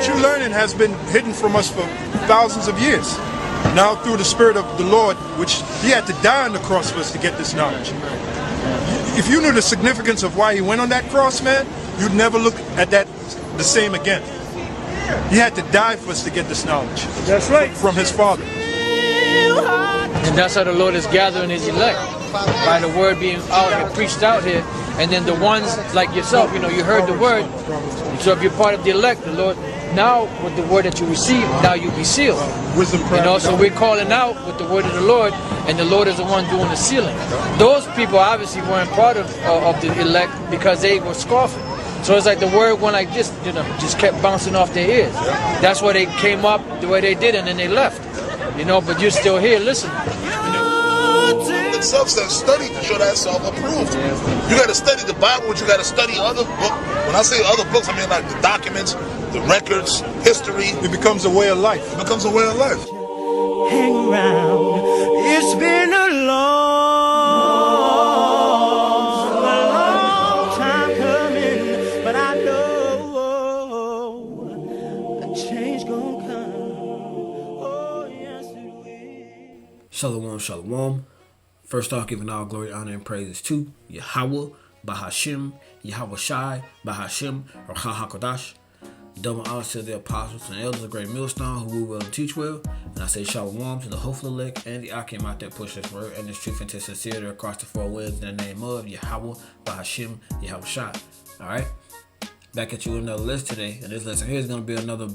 true learning has been hidden from us for thousands of years. Now through the Spirit of the Lord, which He had to die on the cross for us to get this knowledge. If you knew the significance of why He went on that cross, man, you'd never look at that the same again. He had to die for us to get this knowledge. That's right. From His Father. And that's how the Lord is gathering His elect, by the word being out and preached out here. And then the ones like yourself, you know, you heard the word. So if you're part of the elect, the Lord, now with the word that you receive, now you'll be sealed. Wisdom, you know, so we're calling out with the word of the Lord, and the Lord is the one doing the sealing. Those people obviously weren't part of the elect because they were scoffing. So it's like the word went like this, you know, just kept bouncing off their ears. That's why they came up the way they did, and then they left. You know, but you're still here listening. You know? Itself says study to show that self approved. You got to study the Bible, but you got to study other books. When I say other books, I mean like the documents, the records, history. It becomes a way of life. It becomes a way of life. Hang around. It's been a long time coming, but I know a change gonna come. Oh, yes it will. Shalawam, shalawam. First off, giving all glory, honor, and praises to YAHAWAH, Bahasham, YAHAWASHI, Bahasham, RAWCHAA, QADASH. Double honor to the apostles and elders of Great Millstone who rule well and teach well. And I say shalom to the hopeful elect and the Akim out there push this word and this truth into sincerity across the four winds in the name of YAHAWAH, Bahasham, YAHAWASHI. Alright? Back at you with another lesson today. And this lesson here is going to be another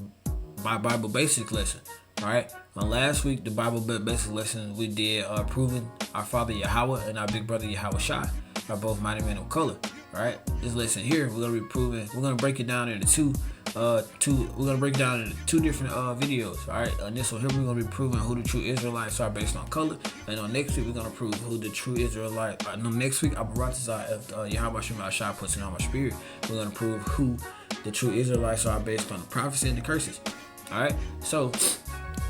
Bible basic lesson. Alright? Last week, the Bible basic lesson we did proving our Father Yahawah and our big brother YAHAWASHI are both mighty men of color. Alright? This lesson here, we're going to be proving, we're going to break it down into two different videos. Alright? On this one here, we're going to be proving who the true Israelites are based on color. And on next week, we're going to prove who the true Israelites are. Next week, YAHAWASHI puts it on my spirit. We're going to prove who the true Israelites are based on the prophecy and the curses. Alright? So,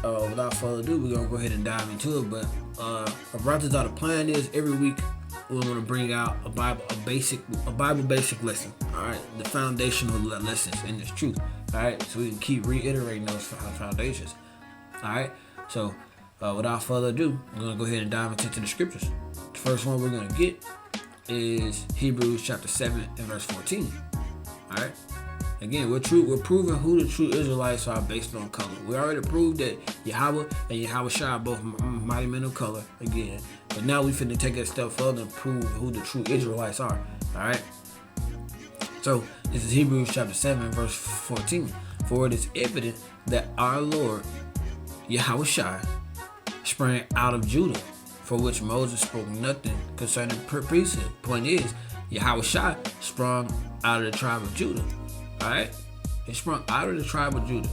without further ado, we're going to go ahead and dive into it. But the plan is every week we're going to bring out a Bible basic lesson. All right, the foundational lessons in this truth. All right, so we can keep reiterating those foundations. All right, so without further ado, we're going to go ahead and dive into the scriptures. The first one we're going to get is Hebrews chapter 7 and verse 14. All right. Again, we're proving who the true Israelites are based on color. We already proved that Yahawah and YAHAWASHI are both mighty men of color again. But now we finna take it a step further and prove who the true Israelites are. Alright? So, this is Hebrews chapter 7, verse 14. For it is evident that our Lord, YAHAWASHI, sprang out of Judah, for which Moses spoke nothing concerning priesthood. Point is, YAHAWASHI sprung out of the tribe of Judah. Alright? He sprung out of the tribe of Judah.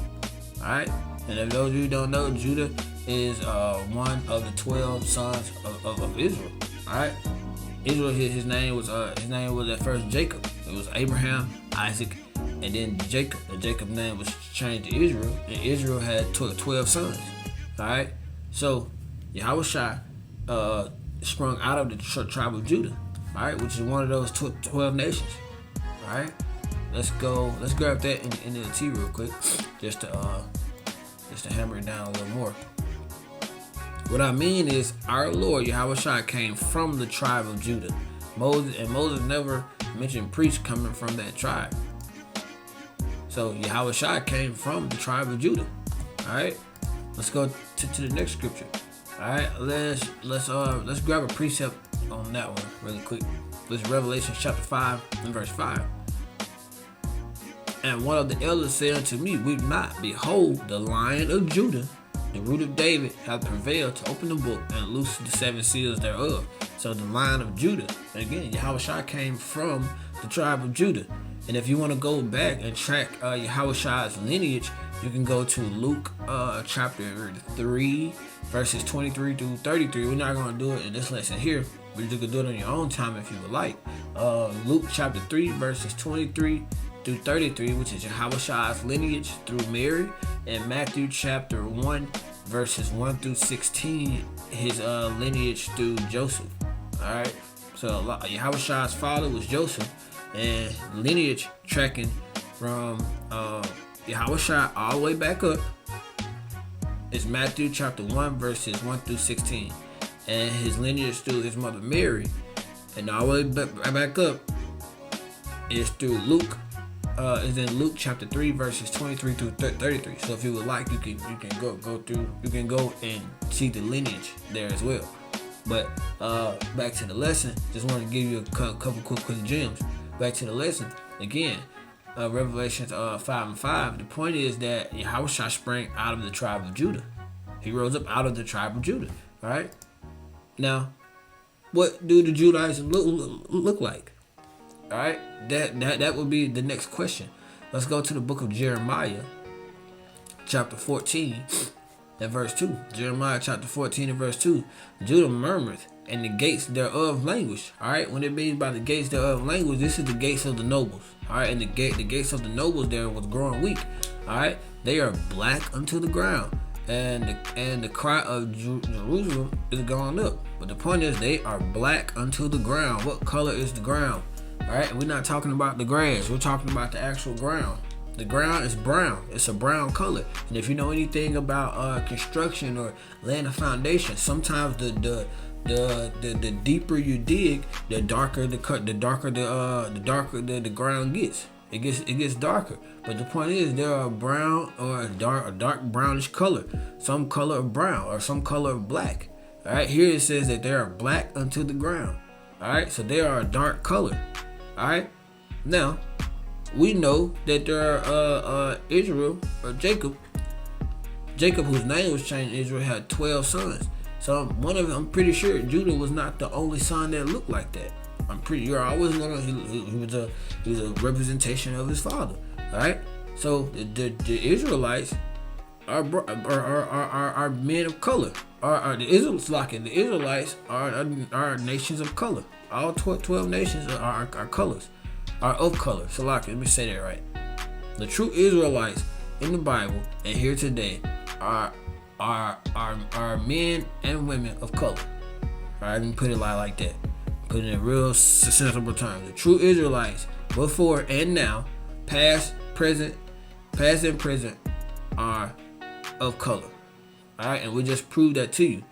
Alright? And if those of you who don't know, Judah is one of the 12 sons of Israel. Alright? Israel, his name was at first Jacob. It was Abraham, Isaac, and then Jacob. And Jacob's name was changed to Israel. And Israel had 12 sons. Alright? So YAHAWASHI sprung out of the tribe of Judah. Alright, which is one of those 12 nations. Alright? Let's grab that in the T real quick, just to hammer it down a little more. What I mean is, our Lord YAHAWASHI came from the tribe of Judah. Moses never mentioned priests coming from that tribe. So YAHAWASHI came from the tribe of Judah. All right, let's go to the next scripture. All right, let's grab a precept on that one really quick. This is Revelation chapter 5 and verse 5. And one of the elders said unto me, weep not, behold, the Lion of Judah, the root of David, hath prevailed to open the book and loose the 7 seals thereof. So the Lion of Judah, and again, YAHAWASHI came from the tribe of Judah. And if you want to go back and track YAHAWASHI's lineage, you can go to Luke chapter 3, verses 23 through 33. We're not going to do it in this lesson here, but you can do it on your own time if you would like. Luke chapter 3, verses 23 through 33, which is YAHAWASHI's lineage through Mary, and Matthew chapter 1, verses 1 through 16, his lineage through Joseph. Alright, so YAHAWASHI's father was Joseph, and lineage tracking from YAHAWASHI all the way back up is Matthew chapter 1 verses 1 through 16. And his lineage through his mother Mary. And all the way back up is through Luke. Is in Luke chapter 3 verses 23 through 33. So if you would like, you can go through, you can go and see the lineage there as well. But back to the lesson, just wanted to give you a couple quick gems. Back to the lesson again. Revelations 5:5. The point is that YAHAWASHI sprang out of the tribe of Judah. He rose up out of the tribe of Judah. All right. Now, what do the Judaism look like? All right, that would be the next question. Let's go to the book of Jeremiah, chapter 14, and verse 2. Jeremiah chapter 14 and verse 2. Judah murmureth, and the gates thereof languish. All right, when it means by the gates thereof languish, this is the gates of the nobles. All right, and the gates of the nobles there was growing weak. All right, they are black unto the ground, and the cry of Jerusalem is gone up. But the point is, they are black unto the ground. What color is the ground? All right, we're not talking about the grass. We're talking about the actual ground. The ground is brown. It's a brown color. And if you know anything about construction or laying a foundation, sometimes the deeper you dig, the darker the ground gets. It gets darker. But the point is, there are brown or a dark brownish color, some color of brown or some color of black. All right, here it says that they are black unto the ground. All right, so they are a dark color. All right, now we know that there are Israel or Jacob, whose name was changed. Israel had 12 sons. So one of them, I'm pretty sure Judah was not the only son that looked like that. You're always gonna. He was a representation of his father. All right, so the Israelites are men of color. The Israelites are nations of color. All 12 nations are colors, are of color. So let me say that right. The true Israelites in the Bible and here today are men and women of color. All right, let me put it like that. Put it in real sensible terms. The true Israelites, before and now, past and present, are of color. All right, and we just proved that to you.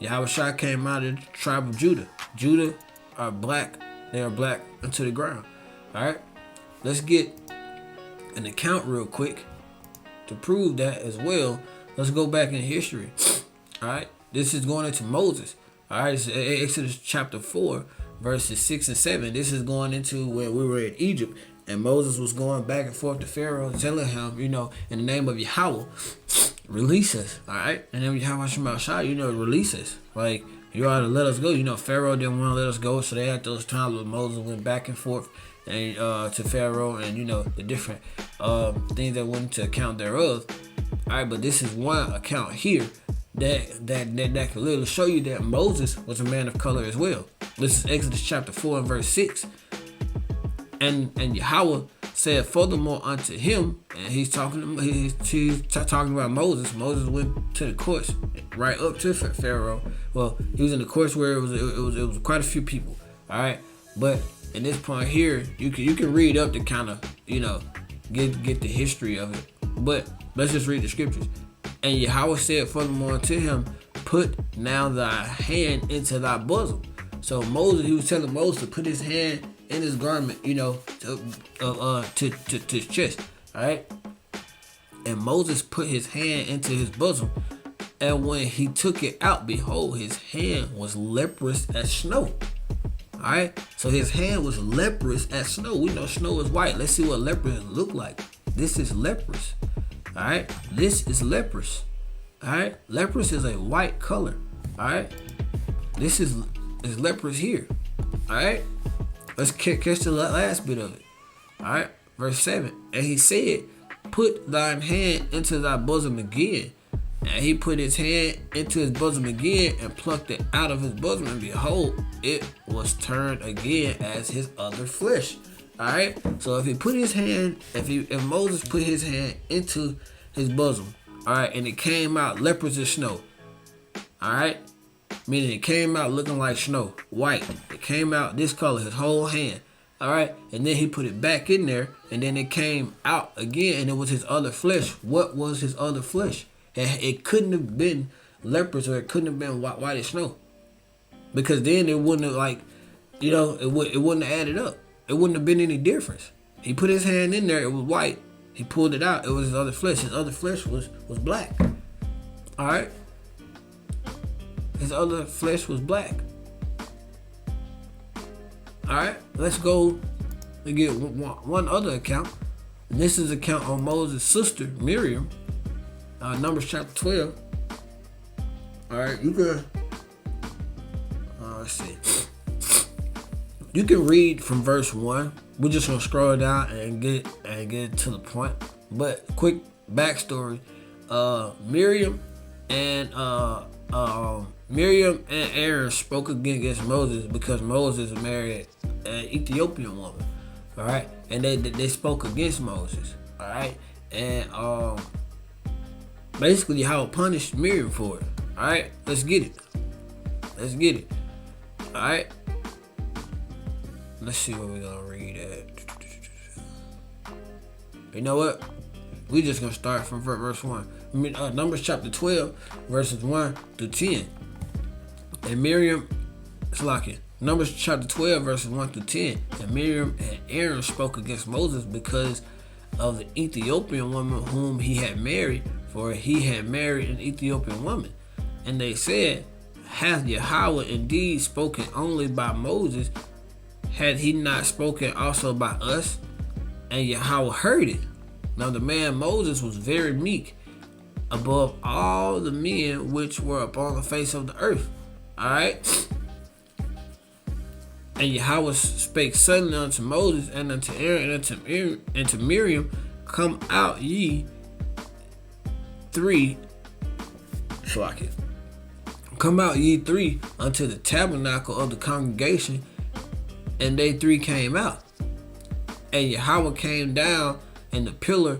YAHAWASHI came out of the tribe of Judah. Judah are black. They are black unto the ground. All right, let's get an account real quick to prove that as well. Let's go back in history. All right, this is going into Moses. All right, it's Exodus chapter 4, verses 6 and 7. This is going into when we were in Egypt, and Moses was going back and forth to Pharaoh, telling him, in the name of Yahweh, release us. All right, and then Yahawah, release us. Like, you ought to let us go. Pharaoh didn't want to let us go, so they had those times when Moses went back and forth and to Pharaoh, and the different things that went into account thereof. All right, but this is one account here that can literally show you that Moses was a man of color as well. This is Exodus chapter 4 and verse 6. And Yahweh said furthermore unto him, and he's talking about Moses. Moses went to the courts right up to Pharaoh. Well, he was in the courts where it was quite a few people. All right, but in this point here, you can read up to kind of get the history of it. But let's just read the scriptures. And Yahweh said furthermore unto him, put now thy hand into thy bosom. So Moses, he was telling Moses to put his hand in his garment, to his chest. All right. And Moses put his hand into his bosom, and when he took it out, behold, his hand was leprous as snow. All right. So his hand was leprous as snow. We know snow is white. Let's see what leprous look like. This is leprous. All right, this is leprous. All right, leprous is a white color. All right, this is leprous here. All right, let's catch the last bit of it. All right, verse 7. And he said, put thine hand into thy bosom again. And he put his hand into his bosom again and plucked it out of his bosom, and behold, it was turned again as his other flesh. All right. So if Moses put his hand into his bosom, all right, and it came out leprous as snow, all right, meaning it came out looking like snow, white. It came out this color, his whole hand, All right, and then he put it back in there, and then it came out again, and it was his other flesh. What was his other flesh? It couldn't have been leopards, or it couldn't have been white as snow, because then it wouldn't have, like, you know, it wouldn't have added up. It wouldn't have been any difference. He put his hand in there, it was white. He pulled it out, it was his other flesh. His other flesh was black. All right, his other flesh was black. All right, let's go and get one other account. And this is an account on Moses' sister, Miriam, Numbers chapter 12. All right, you can, let's see. You can read from verse 1. We're just gonna scroll down and get to the point. But quick backstory: Miriam and Aaron spoke against Moses because Moses married an Ethiopian woman. All right, and they spoke against Moses. All right, and basically how punished Miriam for it. All right, let's get it. All right, let's see what we're gonna read at. You know what? We just gonna start from verse 1. Numbers chapter 12, verses 1 through 10. And Miriam, Numbers chapter 12, verses 1 through 10. And Miriam and Aaron spoke against Moses because of the Ethiopian woman whom he had married, for he had married an Ethiopian woman. And they said, hath Yahweh indeed spoken only by Moses? Had he not spoken also by us? And Yahweh heard it. Now the man Moses was very meek, above all the men which were upon the face of the earth. Alright? And Yahweh spake suddenly unto Moses and unto Aaron and unto Miriam, come out ye three. Come out ye three unto the tabernacle of the congregation. And they three came out. And Yahweh came down in the pillar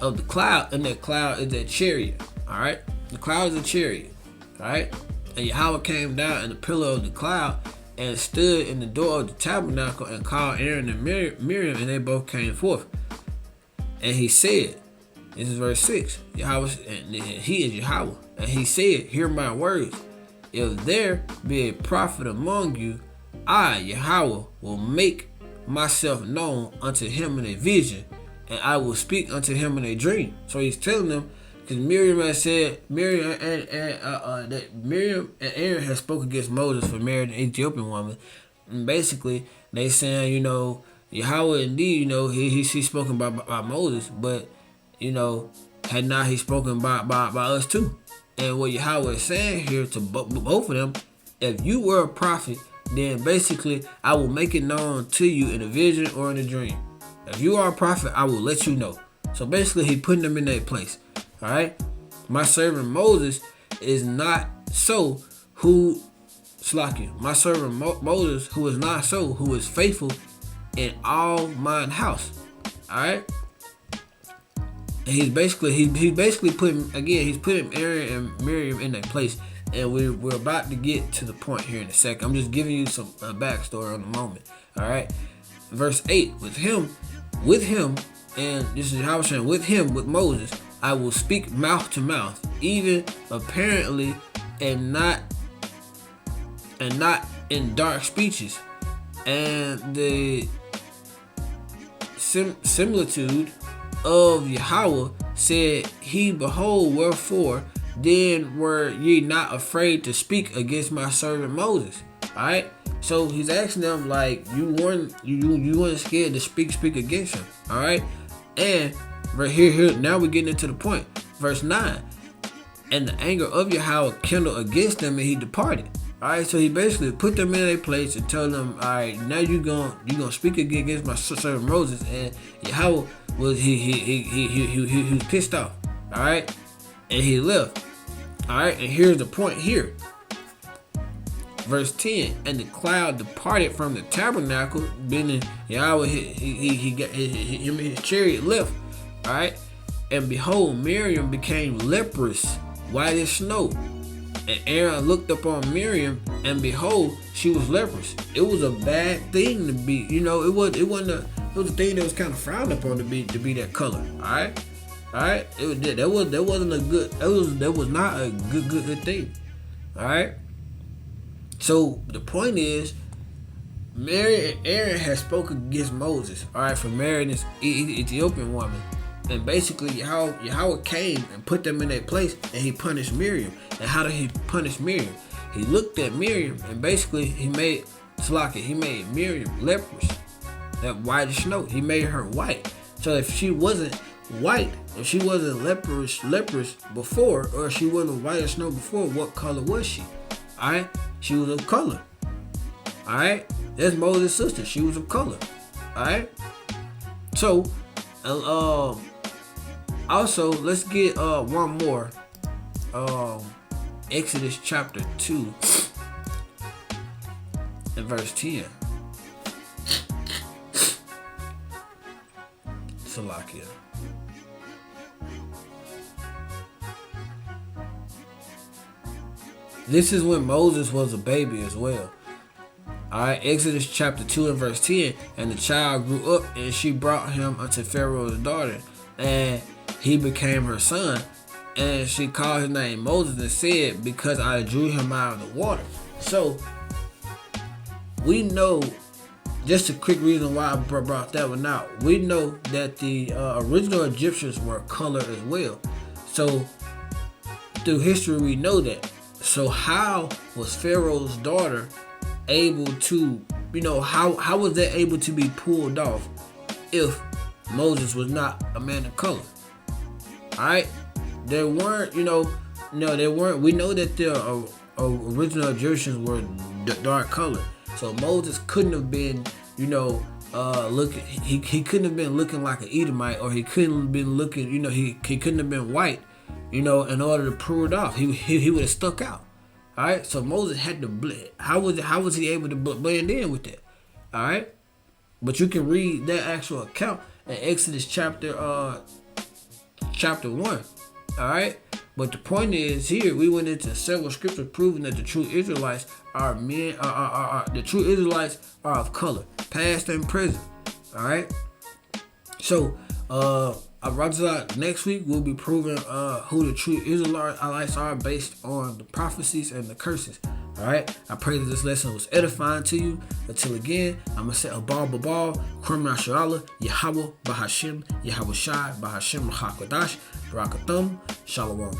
of the cloud, and that cloud is that chariot. Alright? The cloud is a chariot. Alright? And Yahweh came down in the pillar of the cloud and stood in the door of the tabernacle and called Aaron and Miriam, and they both came forth. And he said, this is verse 6, Yahweh, and he is Yahweh. And he said, hear my words. If there be a prophet among you, I, Yahweh, will make myself known unto him in a vision, and I will speak unto him in a dream. So he's telling them, because Miriam had said, Miriam and Aaron had spoken against Moses for marrying an Ethiopian woman. And basically, they saying, you know, Yahweh indeed, you know, he's spoken by Moses, but, you know, had not he spoken by us too. And what Yahweh is saying here to both of them, if you were a prophet, then basically I will make it known to you in a vision or in a dream. If you are a prophet, I will let you know. So basically he putting them in that place. Alright? My servant Moses is not so who my servant Moses who is not so, who is faithful in all mine house. Alright? And he's basically putting Aaron and Miriam in that place. And we're about to get to the point here in a second. I'm just giving you some backstory on the moment. Alright? Verse 8, with him, and this is how I'm saying, with Moses, I will speak mouth to mouth, even apparently, and not in dark speeches. And the similitude of Yahweh said he, behold, wherefore then were ye not afraid to speak against my servant Moses? Alright? So he's asking them, like, you weren't scared to speak against him. Alright? And right here, now we're getting into the point. Verse 9. And the anger of Yahweh kindled against them, and he departed. Alright, so he basically put them in a place and told them, alright, now you gonna speak against my servant Moses. And Yahweh was he was pissed off. Alright? And he left. Alright, and here's the point here. Verse 10, and the cloud departed from the tabernacle, meaning Yahweh, he got his chariot left. Alright, and behold, Miriam became leprous, white as snow. And Aaron looked upon Miriam, and behold, she was leprous. It was a bad thing to be, it was a thing that was kind of frowned upon to be that color. All right. That was not a good thing. All right. So the point is, Mary and Aaron had spoken against Moses. All right, for marrying this Ethiopian woman. And basically, Yahweh came and put them in their place, and he punished Miriam. And how did he punish Miriam? He looked at Miriam, and basically he made Miriam leprous, that white as snow. He made her white. So if she wasn't white, if she wasn't leprous before, or she wasn't white as snow before, what color was she? All right, she was of color. All right, that's Moses' sister. She was of color. All right, so. Also, let's get one more. Exodus chapter 2 and verse 10. Salakia. This is when Moses was a baby as well. Alright, Exodus chapter 2 and verse 10. And the child grew up, and she brought him unto Pharaoh's daughter, and he became her son. And she called his name Moses, and said, because I drew him out of the water. So, we know, just a quick reason why I brought that one out. We know that the original Egyptians were colored as well. So, through history, we know that. So, how was Pharaoh's daughter able to, how was that able to be pulled off if Moses was not a man of color? Alright? There weren't, there weren't, we know that the original Egyptians were dark colored. So Moses couldn't have been, looking, he couldn't have been looking like an Edomite, or he couldn't have been looking, he couldn't have been white, in order to pull it off. He would have stuck out. All right, so Moses had to blend. How was he able to blend in with that? All right, but you can read that actual account in Exodus chapter 1. All right, but the point is here we went into several scriptures proving that the true Israelites are men. The true Israelites are of color, past and present. All right, so next week we'll be proving who the true Israelites are based on the prophecies and the curses. Alright, I pray that this lesson was edifying to you. Until again, I'm going to say Babal, Yasharahla, YAHAWAH, Bahasham, YAHAWASHI, Bahasham, QADASH, Barak, Atham, Shalawam.